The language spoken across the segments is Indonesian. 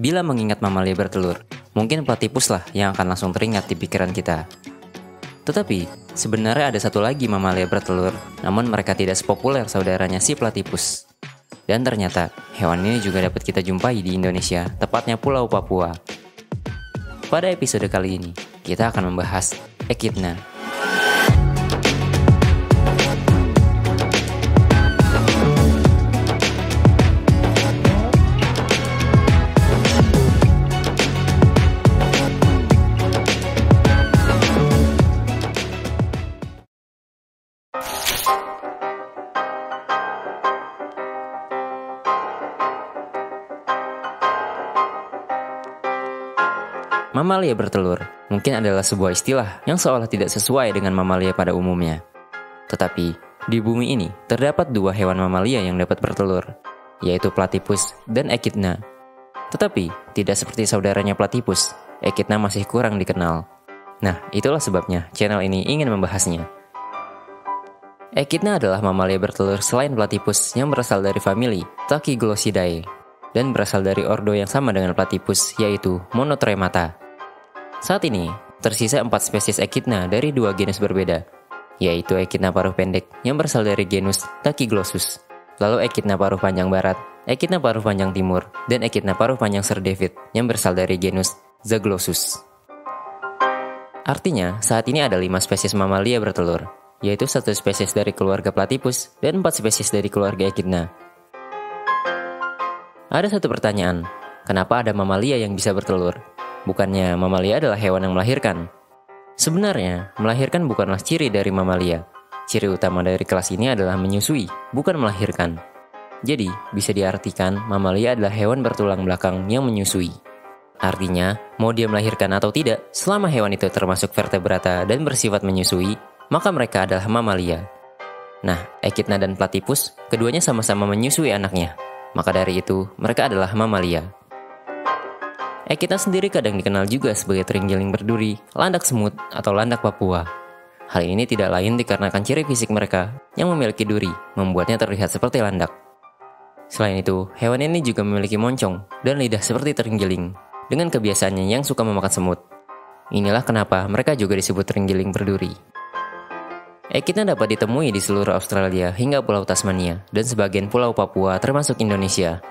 Bila mengingat mamalia bertelur, mungkin platypus lah yang akan langsung teringat di pikiran kita. Tetapi, sebenarnya ada satu lagi mamalia bertelur, namun mereka tidak sepopuler saudaranya si platypus. Dan ternyata, hewan ini juga dapat kita jumpai di Indonesia, tepatnya Pulau Papua. Pada episode kali ini, kita akan membahas Echidna. Mamalia bertelur mungkin adalah sebuah istilah yang seolah tidak sesuai dengan mamalia pada umumnya. Tetapi, di bumi ini terdapat dua hewan mamalia yang dapat bertelur, yaitu platypus dan echidna. Tetapi, tidak seperti saudaranya platypus, echidna masih kurang dikenal. Nah, itulah sebabnya channel ini ingin membahasnya. Echidna adalah mamalia bertelur selain platypus yang berasal dari famili Tachyglosidae dan berasal dari ordo yang sama dengan platypus, yaitu Monotremata. Saat ini, tersisa 4 spesies echidna dari 2 genus berbeda, yaitu Echidna paruh pendek yang berasal dari genus Tachyglossus, lalu Echidna paruh panjang barat, Echidna paruh panjang timur, dan Echidna paruh panjang Sir David yang berasal dari genus Zaglossus. Artinya, saat ini ada 5 spesies mamalia bertelur, yaitu 1 spesies dari keluarga platypus dan 4 spesies dari keluarga echidna. Ada satu pertanyaan, kenapa ada mamalia yang bisa bertelur? Bukannya mamalia adalah hewan yang melahirkan? Sebenarnya, melahirkan bukanlah ciri dari mamalia. Ciri utama dari kelas ini adalah menyusui, bukan melahirkan. Jadi, bisa diartikan mamalia adalah hewan bertulang belakang yang menyusui. Artinya, mau dia melahirkan atau tidak, selama hewan itu termasuk vertebrata dan bersifat menyusui, maka mereka adalah mamalia. Nah, echidna dan platypus, keduanya sama-sama menyusui anaknya. Maka dari itu, mereka adalah mamalia. Echidna sendiri kadang dikenal juga sebagai terenggiling berduri, landak semut, atau landak Papua. Hal ini tidak lain dikarenakan ciri fisik mereka yang memiliki duri, membuatnya terlihat seperti landak. Selain itu, hewan ini juga memiliki moncong dan lidah seperti terenggiling, dengan kebiasaannya yang suka memakan semut. Inilah kenapa mereka juga disebut terenggiling berduri. Echidna dapat ditemui di seluruh Australia hingga Pulau Tasmania dan sebagian Pulau Papua termasuk Indonesia,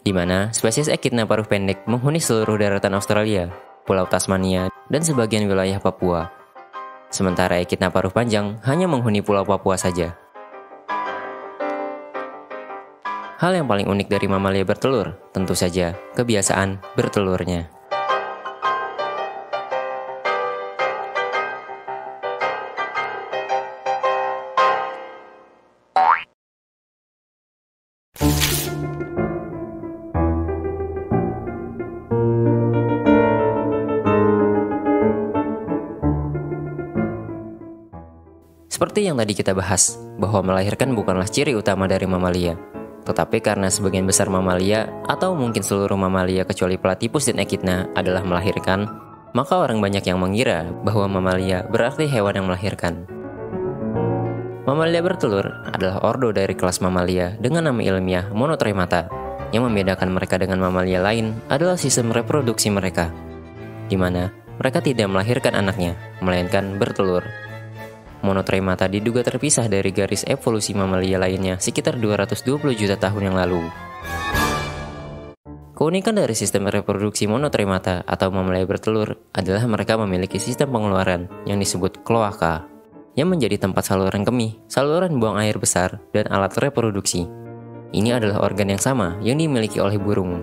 di mana spesies echidna paruh pendek menghuni seluruh daratan Australia, Pulau Tasmania, dan sebagian wilayah Papua. Sementara echidna paruh panjang hanya menghuni Pulau Papua saja. Hal yang paling unik dari mamalia bertelur, tentu saja kebiasaan bertelurnya. Seperti yang tadi kita bahas, bahwa melahirkan bukanlah ciri utama dari mamalia. Tetapi karena sebagian besar mamalia, atau mungkin seluruh mamalia kecuali platypus dan echidna adalah melahirkan, maka orang banyak yang mengira bahwa mamalia berarti hewan yang melahirkan. Mamalia bertelur adalah ordo dari kelas mamalia dengan nama ilmiah Monotremata. Yang membedakan mereka dengan mamalia lain adalah sistem reproduksi mereka, di mana mereka tidak melahirkan anaknya, melainkan bertelur. Monotremata diduga terpisah dari garis evolusi mamalia lainnya sekitar 220 juta tahun yang lalu. Keunikan dari sistem reproduksi monotremata atau mamalia bertelur adalah mereka memiliki sistem pengeluaran yang disebut kloaka, yang menjadi tempat saluran kemih, saluran buang air besar, dan alat reproduksi. Ini adalah organ yang sama yang dimiliki oleh burung.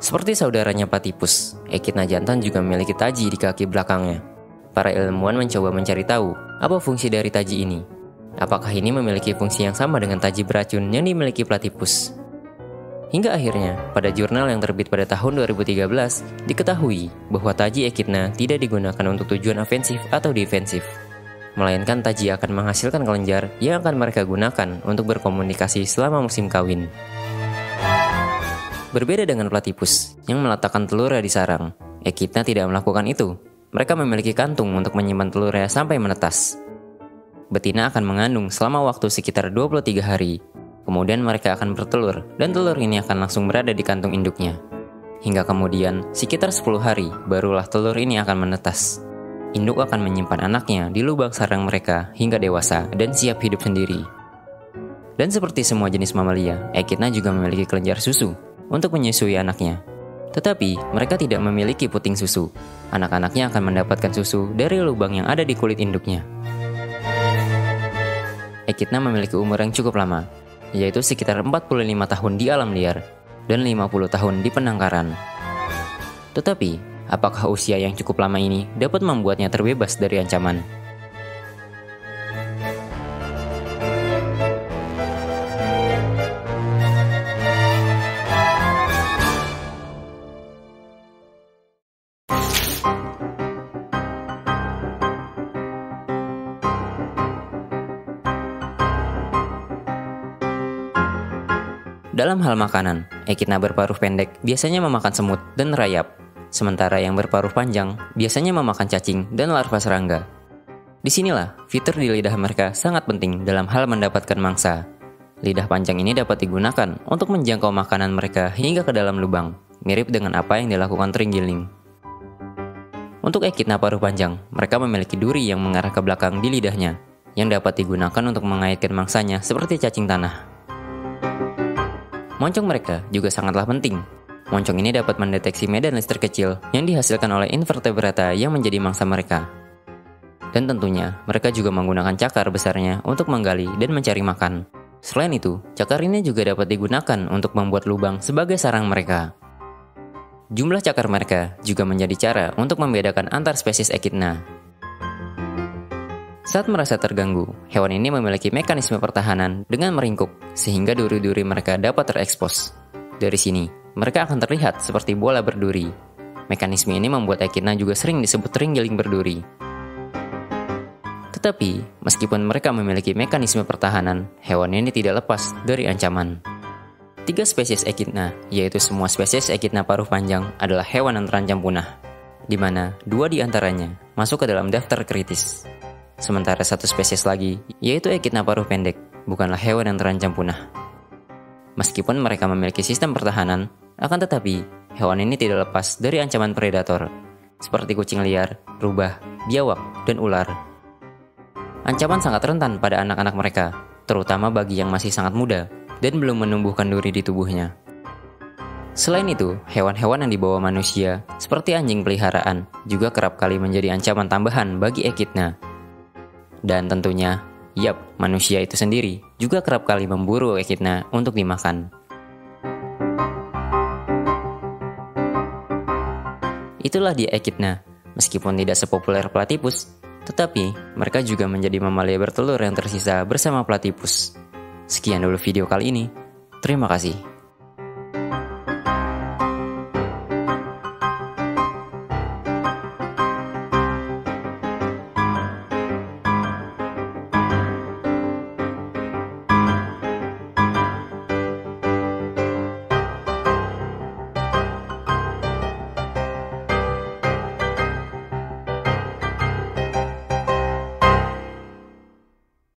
Seperti saudaranya platypus, echidna jantan juga memiliki taji di kaki belakangnya. Para ilmuwan mencoba mencari tahu apa fungsi dari taji ini. Apakah ini memiliki fungsi yang sama dengan taji beracun yang dimiliki platypus? Hingga akhirnya, pada jurnal yang terbit pada tahun 2013, diketahui bahwa taji echidna tidak digunakan untuk tujuan ofensif atau defensif, melainkan taji akan menghasilkan kelenjar yang akan mereka gunakan untuk berkomunikasi selama musim kawin. Berbeda dengan platypus yang meletakkan telurnya di sarang, echidna tidak melakukan itu. Mereka memiliki kantung untuk menyimpan telurnya sampai menetas. Betina akan mengandung selama waktu sekitar 23 hari. Kemudian mereka akan bertelur, dan telur ini akan langsung berada di kantung induknya. Hingga kemudian, sekitar 10 hari, barulah telur ini akan menetas. Induk akan menyimpan anaknya di lubang sarang mereka hingga dewasa dan siap hidup sendiri. Dan seperti semua jenis mamalia, Echidna juga memiliki kelenjar susu untuk menyusui anaknya. Tetapi, mereka tidak memiliki puting susu. Anak-anaknya akan mendapatkan susu dari lubang yang ada di kulit induknya. Echidna memiliki umur yang cukup lama, yaitu sekitar 45 tahun di alam liar dan 50 tahun di penangkaran. Tetapi, apakah usia yang cukup lama ini dapat membuatnya terbebas dari ancaman? Dalam hal makanan, Echidna berparuh pendek biasanya memakan semut dan rayap, sementara yang berparuh panjang biasanya memakan cacing dan larva serangga. Disinilah fitur di lidah mereka sangat penting dalam hal mendapatkan mangsa. Lidah panjang ini dapat digunakan untuk menjangkau makanan mereka hingga ke dalam lubang, mirip dengan apa yang dilakukan terenggiling. Untuk Echidna paruh panjang, mereka memiliki duri yang mengarah ke belakang di lidahnya, yang dapat digunakan untuk mengaitkan mangsanya seperti cacing tanah. Moncong mereka juga sangatlah penting. Moncong ini dapat mendeteksi medan listrik kecil yang dihasilkan oleh invertebrata yang menjadi mangsa mereka. Dan tentunya, mereka juga menggunakan cakar besarnya untuk menggali dan mencari makan. Selain itu, cakar ini juga dapat digunakan untuk membuat lubang sebagai sarang mereka. Jumlah cakar mereka juga menjadi cara untuk membedakan antar spesies Echidna. Saat merasa terganggu, hewan ini memiliki mekanisme pertahanan dengan meringkuk, sehingga duri-duri mereka dapat terekspos. Dari sini, mereka akan terlihat seperti bola berduri. Mekanisme ini membuat Echidna juga sering disebut terenggiling berduri. Tetapi, meskipun mereka memiliki mekanisme pertahanan, hewan ini tidak lepas dari ancaman. 3 spesies Echidna, yaitu semua spesies Echidna paruh panjang, adalah hewan yang terancam punah, di mana 2 di antaranya masuk ke dalam daftar kritis. Sementara 1 spesies lagi, yaitu Echidna paruh pendek, bukanlah hewan yang terancam punah. Meskipun mereka memiliki sistem pertahanan, akan tetapi hewan ini tidak lepas dari ancaman predator, seperti kucing liar, rubah, biawak, dan ular. Ancaman sangat rentan pada anak-anak mereka, terutama bagi yang masih sangat muda dan belum menumbuhkan duri di tubuhnya. Selain itu, hewan-hewan yang dibawa manusia, seperti anjing peliharaan, juga kerap kali menjadi ancaman tambahan bagi Echidna. Dan tentunya, manusia itu sendiri juga kerap kali memburu Echidna untuk dimakan. Itulah dia Echidna. Meskipun tidak sepopuler platypus, tetapi mereka juga menjadi mamalia bertelur yang tersisa bersama platypus. Sekian dulu video kali ini. Terima kasih.